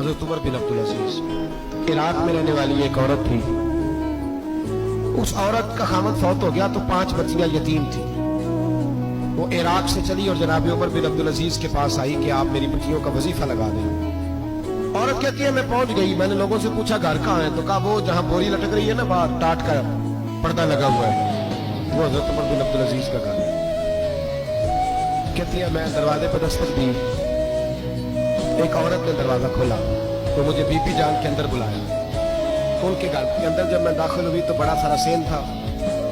हजरत उमर बिन अब्दुल अजीज Iraq में रहने वाली एक औरत थी। उस औरत का खामद फौत हो गया तो 5 बच्चियां यतीम थी। वो इराक से चली और जनाब उमर बिन अब्दुल अजीज के पास आई कि आप मेरी बच्चियों का वजीफा लगा दें। औरत कहती है मैं पहुंच गई। मैंने लोगों से पूछा घर कहाँ है, तो कहा वो जहां बोरी लटक रही है ना बाहर टाट का पर्दा लगा हुआ है, वो हजरत उमर बिन अब्दुल अजीज का घर है। कहती है मैं दरवाजे पर दस्तक दी, एक औरत ने दरवाजा खोला तो मुझे बीपी जान के अंदर बुलाया। उनके घर के अंदर जब मैं दाखिल हुई तो बड़ा सारा सेन था,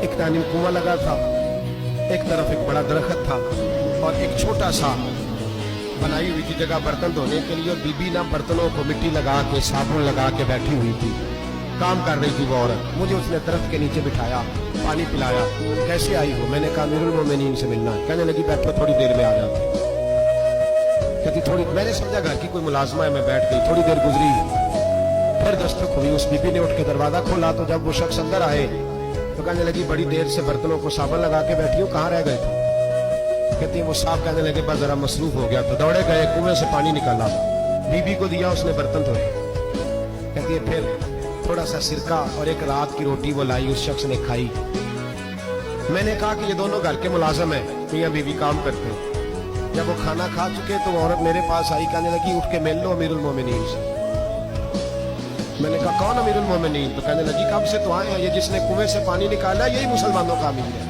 एक दानी कुआं लगा था, एक तरफ एक बड़ा दरख्त था और एक छोटा सा बनाई हुई थी जगह बर्तन धोने के लिए। और बीबी ना बर्तनों को मिट्टी लगा के साबुन लगा के बैठी हुई थी, काम कर रही थी वो औरत। मुझे उसने दरख्त के नीचे बिठाया, पानी पिलाया। कैसे आई हो? मैंने कहा अमीरुल मोमिनीन से मिलना है। कहने लगी बैठो थोड़ी देर में आ जाती। कहती थोड़ी, मैंने समझा घर की कोई मुलाजमा है, मैं बैठ गई। थोड़ी देर गुजरी, फिर दस्तक हुई। उस बीबी ने उठ के दरवाजा खोला तो जब वो शख्स अंदर आए तो कहने लगी बड़ी देर से बर्तनों को साबुन लगा के बैठी हूँ, कहाँ रह गए थे? कहती है वो साहब कहने लगे बस जरा मसरूफ हो गया तो दौड़े गए, कुएं से पानी निकाला, बीबी को दिया, उसने बर्तन धोए। कहती है फिर थोड़ा सा सिरका और एक रात की रोटी वो लाई, उस शख्स ने खाई। मैंने कहा कि ये दोनों घर के मुलाजम है, मियां बीवी काम करते हैं। जब वो खाना खा चुके तो वो औरत मेरे पास आई, कहने लगी उठ के मिल लो अमीरुल मोमिनीन से। मैंने कहा कौन अमीरुल मोमिनीन? तो कहने लगी कब से तो आए हैं, ये जिसने कुएं से पानी निकाला यही मुसलमानों का अमीर है,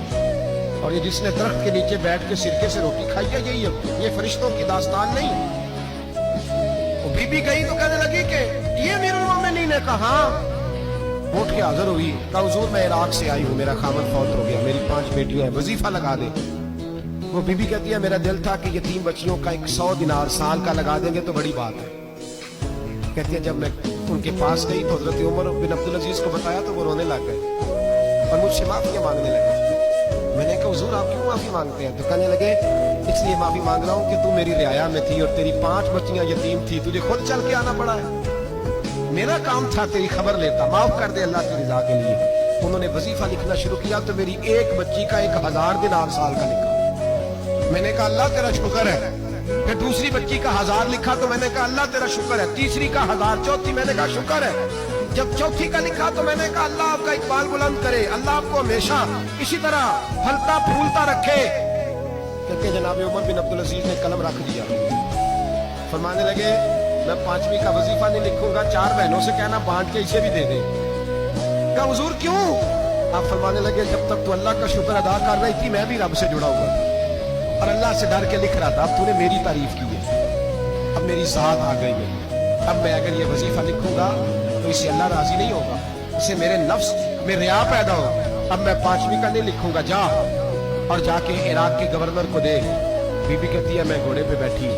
और ये जिसने दरख्त के नीचे बैठ के सिरके से रोटी खाई है यही है, ये फरिश्तों की दास्तान नहीं। वो बीबी गई तो कहने लगी कि ये अमीरुल मोमिनीन है। कहा उठ के हाजिर हुई, कहा हुजूर मैं इराक से आई हूँ, मेरा खामद फौत हो गया, मेरी 5 बेटियां हैं, वजीफा लगा दे। वो बीबी कहती है मेरा दिल था कि यतीम बच्चियों का 100 दिनार साल का लगा देंगे तो बड़ी बात है। कहती है जब मैं उनके पास गई तो हजरत उमर बिन अब्दुल अजीज को बताया तो वो रोने लग गए और मुझसे माफियां मांगने लगे। मैंने कहा हुजूर आप क्यों माफी मांगते हैं? तो कहने लगे इसलिए माफी मांग रहा हूँ कि तू मेरी रियाया में थी और तेरी 5 बच्चियां यतीम थी, तुझे खुद चल के आना पड़ा है। मेरा काम था तेरी खबर लेता, माफ कर दे अल्लाह की रजा के लिए। उन्होंने वजीफा लिखना शुरू किया तो मेरी एक बच्ची का 1000 दिनार साल का लिखा। मैंने कहा अल्लाह तेरा शुक्र है। फिर दूसरी बच्ची का 1000 लिखा तो मैंने कहा अल्लाह तेरा शुक्र है। तीसरी का 1000, चौथी मैंने कहा शुक्र है। जब चौथी का लिखा तो मैंने कहा अल्लाह आपका इकबाल बुलंद करे, अल्लाह आपको हमेशा इसी तरह फलता फूलता रखे। कहते जनाब उमर बिन अब्दुल अजीज ने कलम रख दिया, फरमाने लगे मैं 5वीं का वजीफा नहीं लिखूंगा, 4 बहनों से कहना बांट के इसे भी दे दे। कहा हुजूर क्यों? आप फरमाने लगे जब तक तो अल्लाह का शुक्र अदा कर रही थी मैं भी रब से जुड़ा हुआ था और अल्लाह से डर के लिख रहा था। अब तूने मेरी तारीफ की है, अब मेरी साथ आ गई है। अब मैं अगर ये वजीफा लिखूंगा तो इससे अल्लाह राजी नहीं होगा, इससे मेरे नफ्स में रिया पैदा होगा। अब मैं 5वीं का नहीं लिखूंगा, जा और जाके इराक के गवर्नर को दे। बीबी कहती है मैं घोड़े पे बैठी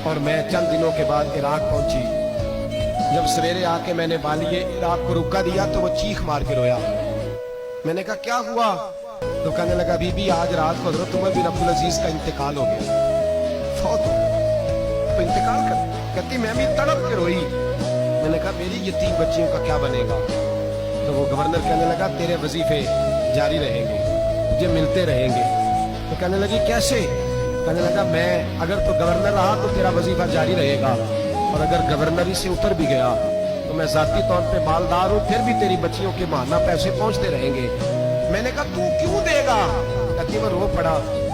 और मैं चंद दिनों के बाद इराक पहुंची। जब सवेरे आके मैंने बालिए इराक को रुका दिया तो वो चीख मार के रोया। मैंने कहा क्या हुआ? तो कहने लगा बीबी आज रात को हजरत उमर बिन अब्दुल अजीज का इंतकाल हो गया, फौत हो तो इंतकाल कर। कहती मैं भी तड़प के रोई। मैंने कहा मेरी यतीम बच्चियों का क्या बनेगा? तो वो गवर्नर कहने लगा तेरे वजीफे जारी रहेंगे, तुझे मिलते रहेंगे। तो कहने लगी कैसे? कहने लगा मैं अगर तो गवर्नर रहा तो तेरा वजीफा जारी रहेगा और अगर गवर्नरी से उतर भी गया तो मैं जाती तौर पे मालदार हूँ, फिर भी तेरी बच्चियों के माहाना पैसे पहुंचते रहेंगे। मैंने कहा तू क्यों देगा? कहती वो रो पड़ा।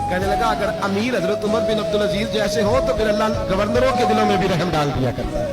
कहने लगा अगर अमीर हजरत उमर बिन अब्दुल अजीज जैसे हो तो फिर अल्लाह गवर्नरों के दिलों में भी रहम डाल दिया करता है।